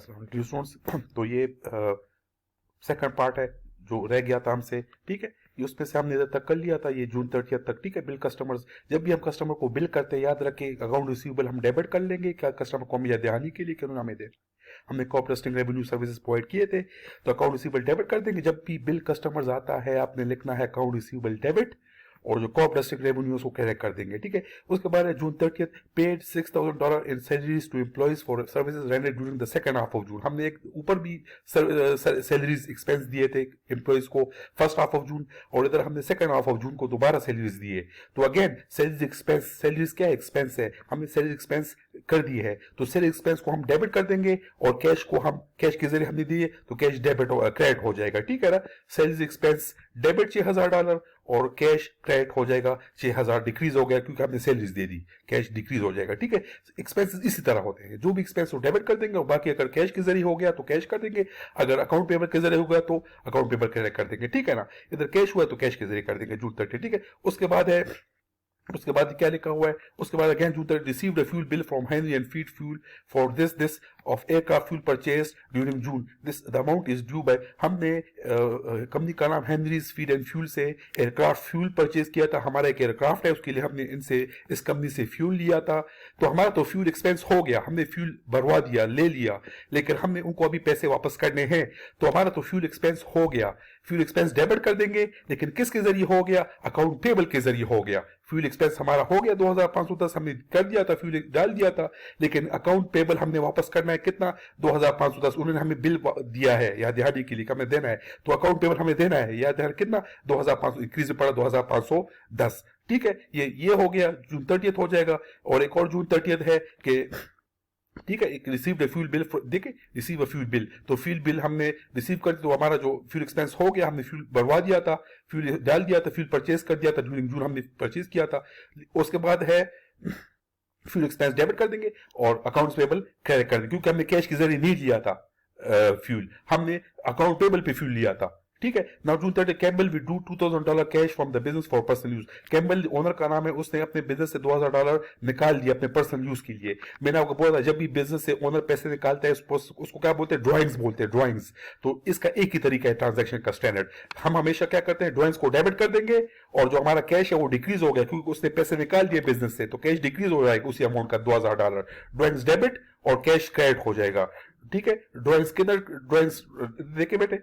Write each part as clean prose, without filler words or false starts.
Discounts. तो ये second part है जो रह गया था हमसे, ठीक है। ये उसमें से हमने इधर तक कर लिया था, ये जून 30 तक, ठीक है। बिल कस्टमर्स, जब भी हम कस्टमर को बिल करते हैं याद रखें अकाउंट रिसीवेबल हम डेबिट कर लेंगे, क्या कस्टमर को हम यह दहानी के लिए क्यों हमें दे, हमने कॉर्पोरेटिंग रेवेन्यू सर्विसेज प्रोवाइड किए थे, तो अकाउंट रिसीवेबल डेबिट कर देंगे। जब भी बिल कस्टमर्स आता है आपने लिखना है अकाउंट रिसीवेबल डेबिट, और जो कॉर्पोरेटिंग रेवेन्यू उसको करेक्ट कर देंगे, ठीक है। उसके बाद है June 30 paid $6,000 in salaries to employees for services rendered during the second half of June. हमने एक ऊपर भी सैलरीज एक्सपेंस दिए थे एम्प्लॉइज को फर्स्ट हाफ ऑफ जून, और इधर हमने सेकंड हाफ ऑफ जून को दोबारा सैलरीज दिए। तो अगेन सैलरीज एक्सपेंस, सैलरीज क्या है, एक्सपेंस है, हमने सैलरी एक्सपेंस कर दी है, तो सैलरी एक्सपेंस को हम डेबिट कर देंगे, और कैश को हम कैश के जरिए हमने दिए तो कैश डेबिट क्रेडिट हो जाएगा, ठीक है ना। सैलरीज एक्सपेंस डेबिट $6,000 और कैश क्रेडिट हो जाएगा 6,000, डिक्रीज हो गया क्योंकि हमने सैलरीज दे दी, कैश डिक्रीज हो जाएगा, ठीक है। एक्सपेंसेस इसी तरह होते हैं, जो भी एक्सपेंस हो डेबिट कर देंगे, और बाकी अगर कैश के जरिए हो गया तो कैश कर देंगे, अगर अकाउंट पेपर के जरिए हो गया तो अकाउंट पेपर क्रेडिट कर देंगे, ठीक है ना। इधर कैश हुआ तो कैश के जरिए कर देंगे जून 30, ठीक है। उसके बाद क्या लिखा हुआ है, उसके बाद again June 30 received a fuel bill from Henry and feed fuel for this of aircraft fuel purchase during June, this the amount is due by. हमने कंपनी का नाम हेनरीज फीड एंड फ्यूल से एयरक्राफ्ट फ्यूल परचेज किया था, हमारा एक aircraft है उसके लिए हमने इनसे इस कंपनी से फ्यूल लिया था, तो हमारा तो फ्यूल एक्सपेंस हो गया, हमने फ्यूल भरवा दिया, ले लिया, लेकिन हमने उनको अभी पैसे वापस करने हैं, तो हमारा तो फ्यूल एक्सपेंस हो गया, फ्यूल एक्सपेंस डेबिट कर देंगे, लेकिन किसके जरिए हो गया, अकाउंट पेबल के जरिए हो गया। फ्यूल एक्सपेंस हमारा हो गया 2,510 हमने कर दिया था, फ्यूल डाल दिया था, लेकिन अकाउंट पेबल हमने वापस करना है कितना, 2,510। उन्होंने हमें बिल दिया है या दिहाड़ी के लिए हमें देना है, तो अकाउंट पेबल हमें देना है या कितना 2,500, इंक्रीज पड़ा 2,510, ठीक है। ये हो गया जून 30 हो जाएगा। और एक और जून 30 है कि ठीक है, एक रिसीव्ड अ फ्यूल बिल, देखिए रिसीव अ फ्यूल बिल, तो फ्यूल बिल हमने रिसीव कर दिया, तो हमारा जो फ्यूल एक्सपेंस हो गया, हमने फ्यूल भरवा दिया था, फ्यूल डाल दिया था, फ्यूल परचेज कर दिया था, जून हमने परचेज किया था। उसके बाद है फ्यूल एक्सपेंस डेबिट कर देंगे और अकाउंट्स पेबल क्रेडिट कर देंगे, क्योंकि हमने कैश के जरिए नहीं लिया था फ्यूल, हमने अकाउंट पेबल पे फ्यूल लिया था, ठीक है। Now June 30 Campbell withdrew $2,000 cash from the business for personal use. Campbell owner का नाम है, उसने अपने बिजनेस से $2,000 निकाल दिया अपने पर्सनल यूज के लिए। मैंने आपको बोला था जब भी बिजनेस से ओनर पैसे निकालता है उसको क्या बोलते हैं, ड्राइंग्स बोलते हैं, ड्राइंग्स। तो इसका एक ही तरीका है ट्रांजैक्शन का स्टैंडर्ड, हम हमेशा क्या करते हैं, ड्राइंग्स को डेबिट कर देंगे, और जो हमारा कैश है वो डिक्रीज हो गया क्योंकि उसने पैसे निकाल दिए बिजनेस से, तो कैश डिक्रीज हो जाएगा उसी अमाउंट का $2,000, ड्राइंग्स डेबिट और कैश क्रेडिट हो जाएगा, ठीक है। ड्राइंग्स किधर, ड्राइंग्स देखे बेटे,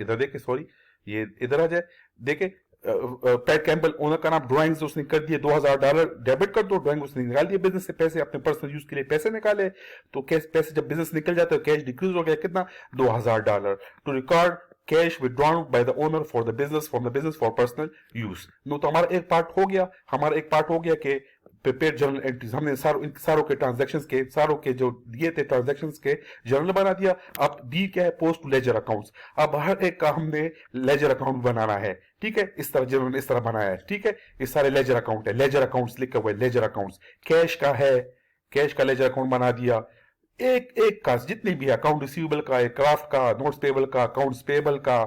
इधर देखे, सॉरी ये इधर आ जाए, देखे पैट कैम्पबेल ओनर का नाम, ड्राइंग्स उसने कर दिए $2,000 डेबिट कर दो, ड्राइंग उसने निकाल दिया बिजनेस से पैसे, अपने पर्सनल यूज के लिए पैसे निकाले, तो कैश पैसे जब बिजनेस निकल जाता है कैश डिक्रीज हो गया कितना, $2,000 to record cash withdrawn by the owner for the business from the business for personal use. No, तो हमारा एक पार्ट हो गया, कि प्रिपेयर जर्नल एंट्रीज, हमने सारों के ट्रांजैक्शंस के, सारों के जो दिए थे ट्रांजैक्शंस के जर्नल बना दिया। अब डी क्या है, पोस्ट टू लेजर अकाउंट्स, अब हर एक का हमने लेजर अकाउंट बनाना है, ठीक है। इस तरह जर्नल इस तरह बनाया है, ठीक है। ये सारे लेजर अकाउंट है, लेजर अकाउंट्स लिखा हुआ है, लेजर अकाउंट्स। कैश का है, कैश का लेजर अकाउंट बना दिया, एक एक का जितने भी अकाउंट रिसीवेबल का, क्राफ्ट का, नोट्स पेबल का, अकाउंट्स पेबल का,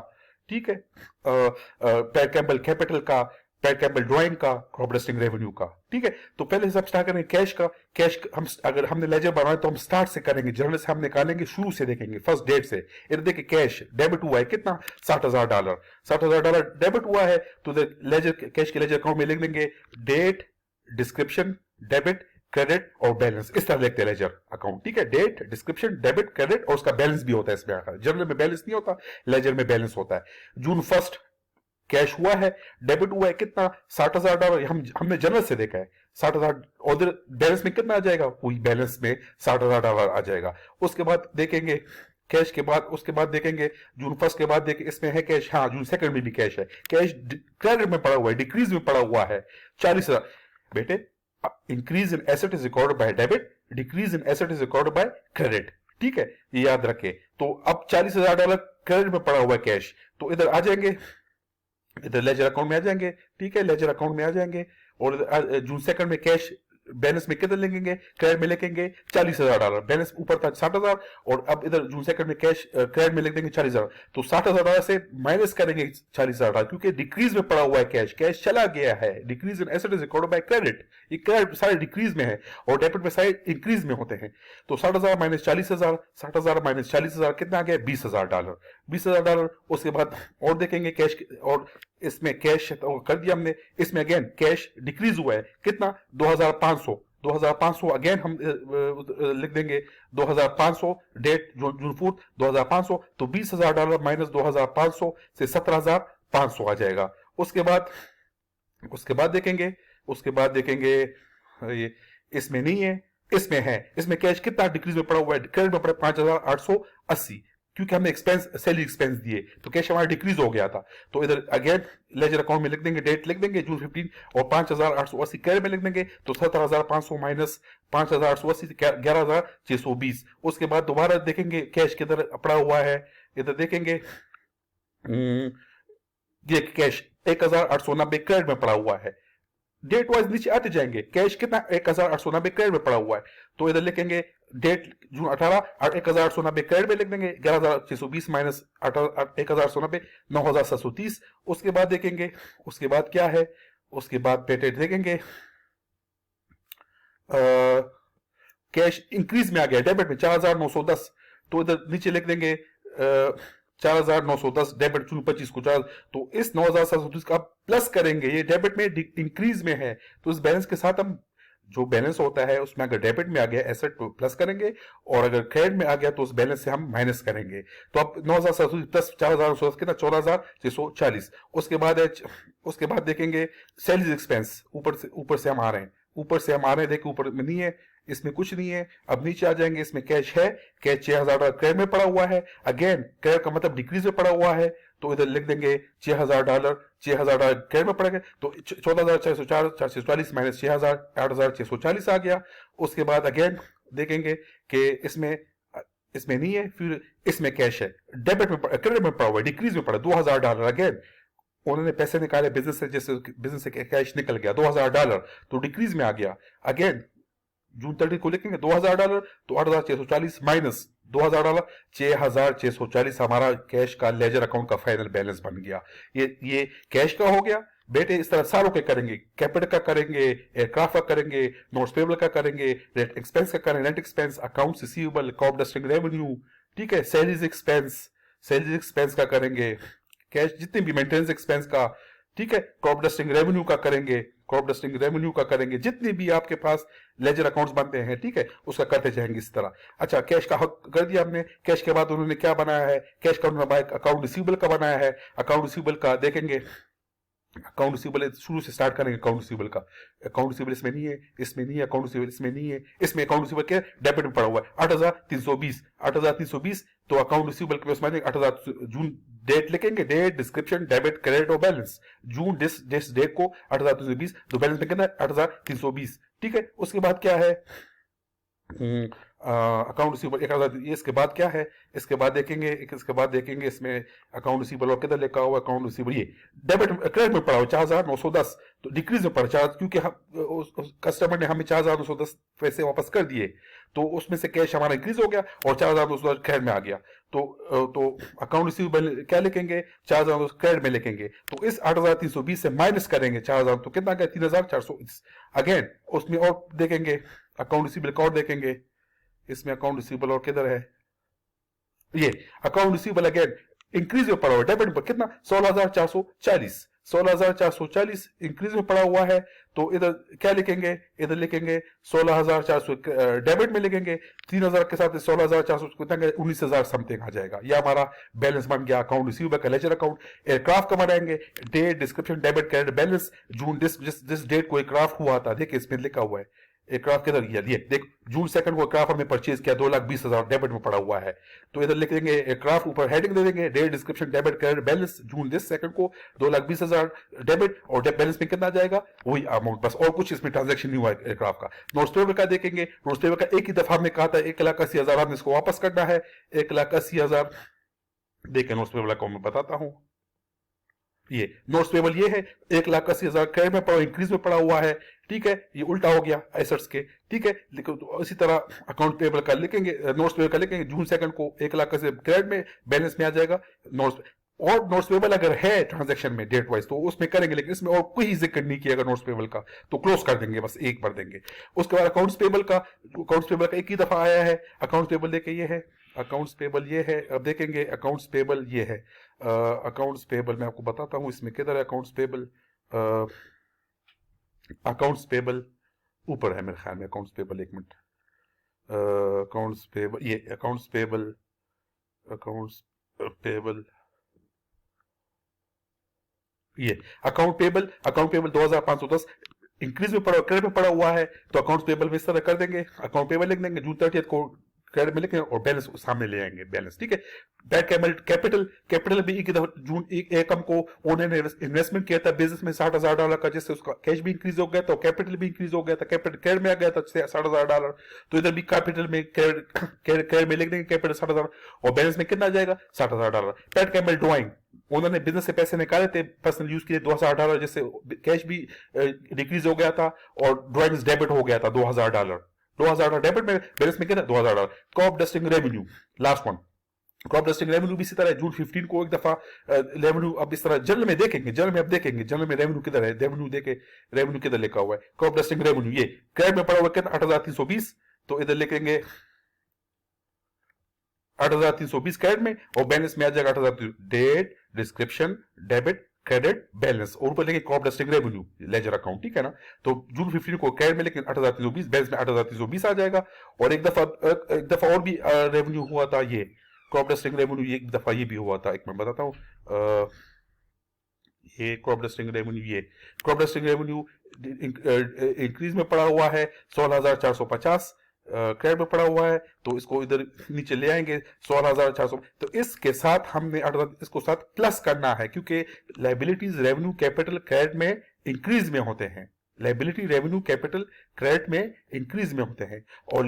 ठीक है, पैट कैम्पबेल कैपिटल का, पैट कैम्पबेल ड्राइंग का, कॉर्पोरेटिंग रेवेन्यू का, ठीक है। तो पहले से स्टार्ट करेंगे कैश का। कैश हम अगर हमने लेजर बनाए तो हम स्टार्ट से करेंगे, जर्नल से हम निकालेंगे, शुरू से देखेंगे, फर्स्ट डेट से। इधर देखिए कैश डेबिट हुआ है कितना, $60,000, $60,000 डेबिट हुआ है, तो लेजर कैश के लेजर अकाउंट में लिख देंगे डेट, डिस्क्रिप्शन, डेबिट, क्रेडिट और बैलेंस, इस तरह लिखते हैं लेजर अकाउंट, ठीक है। डेट, डिस्क्रिप्शन, डेबिट, क्रेडिट और उसका बैलेंस भी होता है इसमें। जर्नल में बैलेंस नहीं होता, लेजर में बैलेंस होता है। जून 1 कैश हुआ है, डेबिट हुआ है कितना, $60,000, हमने जर्नल से देखा है 60,000, और बैलेंस में कितना आ जाएगा, वही बैलेंस में $60,000 आ जाएगा। उसके बाद देखेंगे कैश के बाद, उसके बाद देखेंगे जून 1 के बाद देखें इसमें है कैश, हाँ जून 2 में भी कैश है, कैश क्रेडिट में पड़ा हुआ है, डिक्रीज में पड़ा हुआ है 40,000। बेटे increase in asset is recorded by debit, decrease in asset is recorded by credit, ठीक है, ये याद रखें। तो अब $40,000 क्रेडिट में पड़ा हुआ है कैश, तो इधर आ जाएंगे, इधर लेजर अकाउंट में आ जाएंगे, ठीक है, लेजर अकाउंट में आ जाएंगे। और जून 2 में कैश बैलेंस में कितने लिखेंगे, क्रेडिट में लिखेंगे $40,000, बैलेंस ऊपर था 60,000, और अब इधर जून सेकंड में कैश क्रेडिट में लिख देंगे 40,000। तो $60,000 से माइनस करेंगे $40,000, क्योंकि डिक्रीज में पड़ा हुआ है कैश, कैश चला गया है, decrease in asset is recorded by credit, ये क्रेडिट सारे डिक्रीज में है और डेबिट में सारे इंक्रीज में होते हैं। तो 60,000 माइनस 40,000, 60,000 माइनस 40,000 कितना आ गया, $20,000, $20,000। उसके बाद और देखेंगे कैश, और इसमें कैश तो कर दिया हमने, इसमें अगेन कैश डिक्रीज हुआ है कितना, 2,500, 2,500 अगेन हम लिख देंगे 2,500, डेट जून 4 2,500, तो $20,000 माइनस 2,500 से 17,500 आ जाएगा। उसके बाद देखेंगे, ये इसमें नहीं है, इसमें है, इसमें कैश कितना डिक्रीज में पड़ा हुआ है, क्रेडिट में पड़ा 5,880, क्योंकि हमने एक्सपेंस सैलरी एक्सपेंस दिए तो कैश हमारा डिक्रीज हो गया था। तो इधर अगेन लेजर अकाउंट में लिख देंगे, डेट लिख देंगे जून 15, और 5,880 क्रेडिट में लिख देंगे, तो 17,500 माइनस 5,880 11,620। उसके बाद दोबारा देखेंगे कैश किधर पड़ा हुआ है, इधर देखेंगे ये कैश 1,890 क्रेडिट में पड़ा हुआ है, डेट वाइज नीचे आते जाएंगे, कैश कितना 1,890 क्रेडिट में पड़ा हुआ है। तो इधर लिखेंगे डेट जून 18 1,890 क्रेडिट में लिख देंगे, 11,620 माइनस 1,890 9,730। उसके बाद देखेंगे, उसके बाद क्या है, उसके बाद पेटेड देखेंगे, कैश इंक्रीज में आ गया, डेबिट में 4,910, तो इधर नीचे लिख देंगे 4,910 डेबिट जून 25 को 4, तो इस 9,730 का प्लस करेंगे, ये डेबिट में इंक्रीज में है, तो इस बैलेंस के साथ हम जो बैलेंस होता है उसमें अगर डेबिट में आ गया एसेट तो प्लस करेंगे, और अगर क्रेडिट में आ गया तो उस बैलेंस से हम माइनस करेंगे। तो अब 9,730 प्लस 4,910 कितना 14,640। उसके बाद देखेंगे सेल्स एक्सपेंस, ऊपर से हम आ रहे हैं, देखिए ऊपर में नहीं है, इसमें कुछ नहीं है। अब नीचे आ जाएंगे, इसमें कैश है, कैश $6,000 क्रेडिट में पड़ा हुआ है, अगेन क्रेडिट का मतलब डिक्रीज में पड़ा हुआ है, तो इधर लिख देंगे $6,000 क्रेडिट में पड़ेगा, तो 14,440 माइनस 6,000 8,640 आ गया। उसके बाद अगेन देखेंगे कि इसमें नहीं है, फिर इसमें कैश है, डेबिट में क्रेडिट में पड़ा हुआ है, डिक्रीज में पड़ा $2,000, अगेन उन्होंने पैसे निकाले बिजनेस से, जैसे बिजनेस से कैश निकल गया $2,000, तो डिक्रीज में आ गया। अगेन जून 30 को लिखेंगे $2,000, तो 8,640 माइनस $2,000 6,640 हमारा कैश का लेजर अकाउंट का फाइनल बैलेंस बन गया। ये कैश का हो गया बेटे। इस तरह सारों के करेंगे, कैपिटल का करेंगे, एयरक्राफ्ट का करेंगे, नोट्स पेबल का करेंगे, रेंट एक्सपेंस का करेंगे, rent expense, accounts receivable, corporate revenue, ठीक है, सैलरीज एक्सपेंस का करेंगे, कैश जितने भी मेंटेनेंस एक्सपेंस का, ठीक है, क्रॉप डस्टिंग रेवेन्यू का करेंगे, जितने भी आपके पास लेजर अकाउंट्स बनते हैं, ठीक है, उसका करते जाएंगे इस तरह। अच्छा, कैश का हक कर दिया हमने। कैश के बाद उन्होंने क्या बनाया है, कैश का उन्होंने अकाउंट रिसीवेबल का बनाया है। अकाउंट रिसीवेबल का देखेंगे, अकाउंट रिसीवेबल शुरू से स्टार्ट करेंगे। अकाउंट रिसीवेबल इसमें नहीं है, अकाउंट रिसीवेबल इसमें नहीं है, इसमें अकाउंट रिसीवेबल क्या डेबिट में पड़ा हुआ है 8,320, तो अकाउंट रिसीवेबल के उसमें 8,000 जून डेट लिखेंगे, डेट डिस्क्रिप्शन डेबिट क्रेडिट और बैलेंस, जून जिस डेट को 8,320, तो बैलेंस में कितना 8,320, ठीक है। उसके बाद क्या है, अकाउंट रिसीवेबल 1,000, इसके बाद क्या है, इसके बाद देखेंगे इसमें अकाउंट रिसीवेबल और किधर लिखा हुआ अकाउंट रिसीवेबल, ये डेबिट क्रेडिट में पड़ा हुआ 4,910, तो डिक्रीज में पड़ा 4, क्योंकि कस्टमर ने हमें 4,910 पैसे वापस कर दिए, तो उसमें से कैश हमारा इंक्रीज हो गया और 4,910 क्रेडिट में आ गया। तो अकाउंट रिसीवेबल क्या लिखेंगे, 4,000 क्रेडिट में लिखेंगे, तो इस 8,320 से माइनस करेंगे 4,000, तो कितना गया 3,420। अगेन उसमें और देखेंगे अकाउंट रिसीवेबल का, और देखेंगे इसमें अकाउंट रिसीवेबल और किधर है, ये अकाउंट रिसीवेबल अगेन इंक्रीज में पड़ा हुआ, डेबिट पर कितना 16,440 इंक्रीज में पड़ा हुआ है, तो इधर क्या लिखेंगे, इधर लिखेंगे 16,400 डेबिट में लिखेंगे, 3,000 के साथ 16,400 कितना 19,000 समथिंग आ जाएगा। ये हमारा बैलेंस बन गया अकाउंट रिसीवेबल का लेजर अकाउंट। एयरक्राफ्ट का बनाएंगे, date description debit credit balance, June जिस डेट को एयरक्राफ्ट हुआ था, देखिए इसमें लिखा हुआ है एयरक्राफ्ट किधर गया, ये देख जून 2 को एयरक्राफ्ट हमने परचेज किया 2,20,000 डेबिट में पड़ा हुआ है, तो इधर लिख देंगे एयरक्राफ्ट, ऊपर हेडिंग दे देंगे date description debit credit balance, June 2 को 2,20,000 डेबिट, और बैलेंस में कितना जाएगा वही अमाउंट, बस और कुछ इसमें ट्रांजेक्शन नहीं हुआ एयरक्राफ्ट का। नोट्स पेबल का देखेंगे, नोट्स पेबल का एक ही दफा हमने कहा था 1,80,000 हमने इसको वापस करना है, 1,80,000 देखें नोट्स पेबल अकाउंट में बताता हूं, ये नोट्स पेबल ये है, 1,80,000 क्रेडिट में पड़ा, इंक्रीज में पड़ा हुआ है, ठीक है, ये उल्टा हो गया एसेट्स के, ठीक है। तो इसी तरह अकाउंट पेबल का लिखेंगे, नोट्स पेबल का लिखेंगे, जून 2 को 1,80,000 क्रेडिट में बैलेंस में आ जाएगा नोट्स, और नोट्स पेबल अगर है ट्रांजैक्शन में डेट वाइज तो उसमें करेंगे, लेकिन इसमें और कोई जिक्र नहीं किया नोट्स पेबल का, तो क्लोज कर देंगे, बस एक भर देंगे। उसके बाद अकाउंट्स पेबल का एक ही दफा आया है, अकाउंट्स पेबल देखे ये है, अकाउंट्स पेबल ये है, अब देखेंगे अकाउंट्स पेबल ये है, अकाउंट्स पेबल मैं आपको बताता हूं इसमें किधर है अकाउंट्स पेबल, अकाउंट्स पेबल ऊपर है मेरे ख्याल में, अकाउंट्स पेबल, एक मिनट, अकाउंट्स पेबल, ये अकाउंट्स पेबल, अकाउंट्स पेबल, ये अकाउंट पेबल 2,510 इंक्रीज में पड़ा, क्रेडिट में पड़ा हुआ है, तो अकाउंट पेबल में इस तरह कर देंगे, अकाउंट पेबल लिख देंगे, जून 30 को क्रेडिट में लिखेंगे और बैलेंस सामने ले आएंगे, बैलेंस, ठीक है। बैक कैपिटल भी जून एकम को उन्होंने इन्वेस्टमेंट किया था बिजनेस में $60,000 का, जिससे उसका कैश भी इंक्रीज हो गया, तो कैपिटल भी इंक्रीज हो गया था, कैपिटल क्रेडिट में आ गया था $60,000, तो इधर भी कैपिटल में क्रेडिट में लिख देंगे कैपिटल 60,000, और बैलेंस में कितना जाएगा $60,000। पैट कैमल ड्रॉइंग, उन्होंने बिजनेस से पैसे निकाले थे पर्सनल यूज के लिए $2,000, जिससे कैश भी डिक्रीज हो गया था और ड्रॉइंग्स डेबिट हो गया था $2,000 डेबिट में, बैलेंस में कितना $2,000। Crop dusting revenue, last one, crop dusting revenue भी इसी तरह जून 15 को एक दफा रेवेन्यू, अब इस तरह जनरल में देखेंगे, जनरल में रेवेन्यू किधर है, रेवेन्यू किधर लिखा हुआ है, क्रॉप डस्टिंग रेवेन्यू, ये क्रेडिट में पड़ा हुआ कितना 8,320, तो इधर लिखेंगे 8,320 क्रेडिट में, और बैलेंस में आ जाएगा 8,000, date description debit credit balance, और ऊपर लेंगे crop dusting revenue ledger account, ठीक है ना। तो जून 15 को क्रेडिट में लेकिन 8,320, बैलेंस में 8,320 आ जाएगा। और एक दफा और भी रेवेन्यू हुआ था, ये क्रॉप डस्टिंग रेवेन्यू, एक दफा ये भी हुआ था, एक मैं बताता हूँ, ये क्रॉप डस्टिंग रेवेन्यू इंक्रीज में पड़ा हुआ है 16,450 क्रेडिट में पड़ा हुआ है, तो इसको इधर नीचे ले आएंगे 16,400, तो इसके साथ हमने इसको साथ प्लस करना है, क्योंकि लाइबिलिटीज रेवेन्यू कैपिटल क्रेडिट में इंक्रीज में होते हैं, लाइबिलिटी रेवेन्यू कैपिटल क्रेडिट में इंक्रीज में होते हैं, और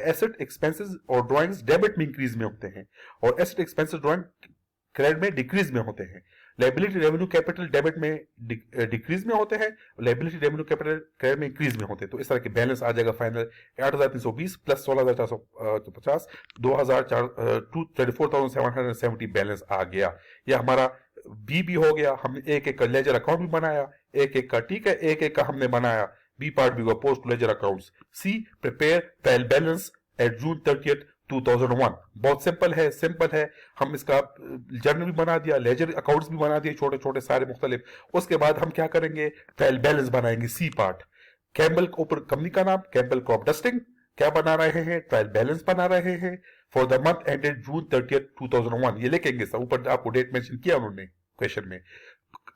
एसेट एक्सपेंसेस और ड्राइंग्स डेबिट में इंक्रीज में होते हैं, और एसेट एक्सपेंसेस ड्राइंग क्रेडिट में डिक्रीज में होते हैं। लाइबिलिटी रेवेन्यू कैपिटल डेबिट में डिक्रीज में होते हैं, लाइबिलिटी रेवेन्यू कैपिटल क्रेडिट में इंक्रीज में होते हैं, तो इस तरह के बैलेंस आ जाएगा फाइनल 8,320 प्लस 16,450, 24,770 बैलेंस आ गया। यह हमारा बी हो गया, हमने एक एक का लेजर अकाउंट भी बनाया, एक एक का, ठीक है, एक एक का हमने बनाया, बी पार्ट भी हुआ post ledger accounts. C prepare trial balance at June 30, 2001, बहुत सिंपल है, हम इसका जर्नल भी बना दिया, लेजर अकाउंट्स भी बना दिए, छोटे छोटे सारे मुख्तलिफ। उसके बाद हम क्या करेंगे, ट्रायल बैलेंस बनाएंगे, सी पार्ट। कैम्बल के ऊपर कंपनी का नाम, कैम्बल क्रॉप डस्टिंग, क्या बना रहे हैं, ट्रायल बैलेंस बना रहे हैं फॉर द मंथ एंडेड जून 30, 2001, ये लिखेंगे सब, ऊपर आपको डेट मेंशन किया उन्होंने क्वेश्चन में,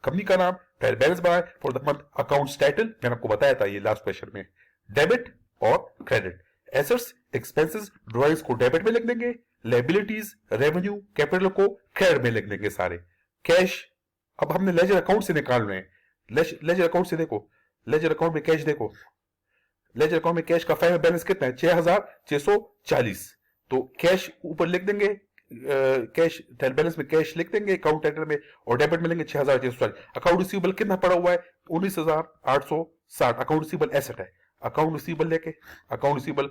कंपनी का नाम, ट्रायल बैलेंस बनाए for the month, accounts title मैंने आपको बताया था ये लास्ट क्वेश्चन में, डेबिट और क्रेडिट, एसेट्स एक्सपेंसेस ड्राइंग्स को डेबिट में लिख देंगे, लायबिलिटीज रेवेन्यू कैपिटल को क्रेडिट में लिख देंगे सारे। कैश अब हमने लेजर अकाउंट से निकाल रहे हैं, लेजर अकाउंट से देखो, लेजर अकाउंट में कैश देखो, लेजर अकाउंट में कैश का फाइनल बैलेंस कितना है 6,640, तो कैश ऊपर लिख देंगे, कैश ट्रायल बैलेंस में कैश लिख देंगे अकाउंट टाइटल में, और डेबिट में लेंगे 6,640। अकाउंट रिसीवेबल कितना पड़ा हुआ है 19,860, अकाउंट रिसीवेबल एसेट है, अकाउंट रिसीवेबल लेके अकाउंट रिसीवेबल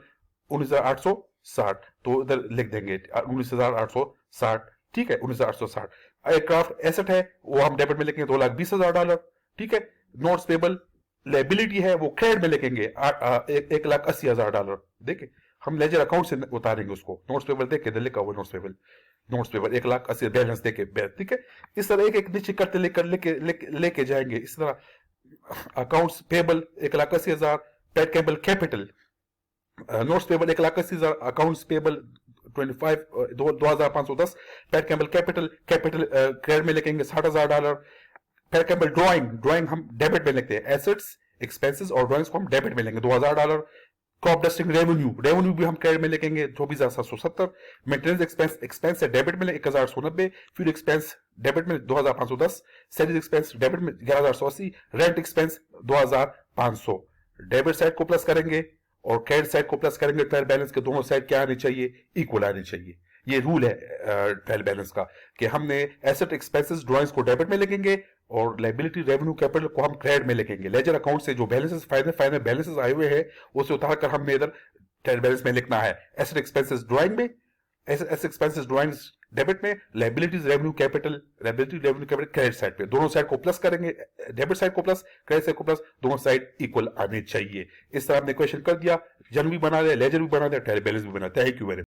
19,860, तो इधर लिख देंगे 19,860, ठीक है 19,860। एयरक्राफ्ट एसेट है वो हम डेबिट में लिखेंगे $2,20,000, ठीक है। नोट्स पेबल लायबिलिटी है वो क्रेडिट में लिखेंगे $1,80,000, देखे हम लेजर अकाउंट से उतारेंगे उसको, नोट्स पेबल देख के लिखा हुआ नोट्स पेबल 1,80,000 बैलेंस देके, ठीक है। इस तरह एक एक नीचे करते लेके जाएंगे, इस तरह accounts payable 1,80,000, PAT Campbell capital, notes payable 1,80,000, accounts payable 2,510, PAT Campbell capital credit में लिखेंगे $60,000, पैट कैम्बल ड्राइंग हम डेबिट में लिखते हैं, एसेट्स एक्सपेंसेस और ड्राइंग्स को हम डेबिट में लेंगे $2,000, क्रॉप डस्टिंग रेवेन्यू भी हम क्रेडिट में लिखेंगे 24,770, मेंटेनेंस एक्सपेंस है डेबिट में 1,190, फ्यूल एक्सपेंस डेबिट में 2,510, सैलरी एक्सपेंस डेबिट में 11,180, रेंट एक्सपेंस 2,500। डेबिट साइड को प्लस करेंगे और क्रेडिट साइड को प्लस करेंगे, ट्रायल बैलेंस के दोनों साइड क्या आनी चाहिए, इक्वल आनी चाहिए। ये रूल है ट्रायल बैलेंस का कि हमने एसेट एक्सपेंसेस ड्राइंग्स को डेबिट में लिखेंगे और लाइबिलिटी रेवेन्यू कैपिटल को हम क्रेडिट में लिखेंगे। लेजर अकाउंट से जो बैलेंसेस फाइनल बैलेंसेस आए हुए हैं उसे उतारकर हमने इधर ट्रायल बैलेंस में लिखना है। एसेट एक्सपेंसेस ड्राइंग में, एसेट एक्सपेंसेस ड्राइंग्स डेबिट में, liabilities revenue capital credit side पे, दोनों साइड को प्लस करेंगे, डेबिट साइड को प्लस, क्रेडिट साइड को प्लस, दोनों साइड इक्वल आने चाहिए। इस तरह आपने क्वेश्चन कर दिया, जर्नल भी बना दिया, लेजर भी बना दिया, ट्रायल बैलेंस भी बना दिया। Thank you very much.